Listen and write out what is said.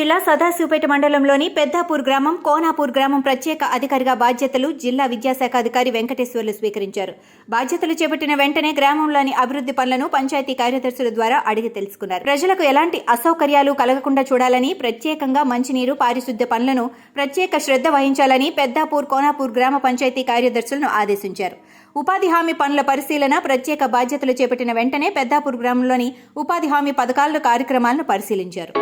జిల్లా సదాశివపేట మండలంలోని పెద్దాపూర్ గ్రామం, కోనాపూర్ గ్రామం ప్రత్యేక అధికారిగా బాధ్యతలు జిల్లా విద్యాశాఖ అధికారి వెంకటేశ్వర్లు స్వీకరించారు. బాధ్యతలు చేపట్టిన వెంటనే గ్రామంలోని అభివృద్ధి పనులను పంచాయతీ కార్యదర్శుల ద్వారా అడిగి తెలుసుకున్నారు. ప్రజలకు ఎలాంటి అసౌకర్యాలు కలగకుండా చూడాలని, ప్రత్యేకంగా మంచినీరు, పారిశుద్ధ్య పనులను ప్రత్యేక శ్రద్ధ వహించాలని పెద్దాపూర్, కోనాపూర్ గ్రామ పంచాయతీ కార్యదర్శులను ఆదేశించారు. ఉపాధి హామీ పనుల పరిశీలన, ప్రత్యేక బాధ్యతలు చేపట్టిన వెంటనే పెద్దాపూర్ గ్రామంలోని ఉపాధి హామీ పథకాల కార్యక్రమాలను పరిశీలించారు.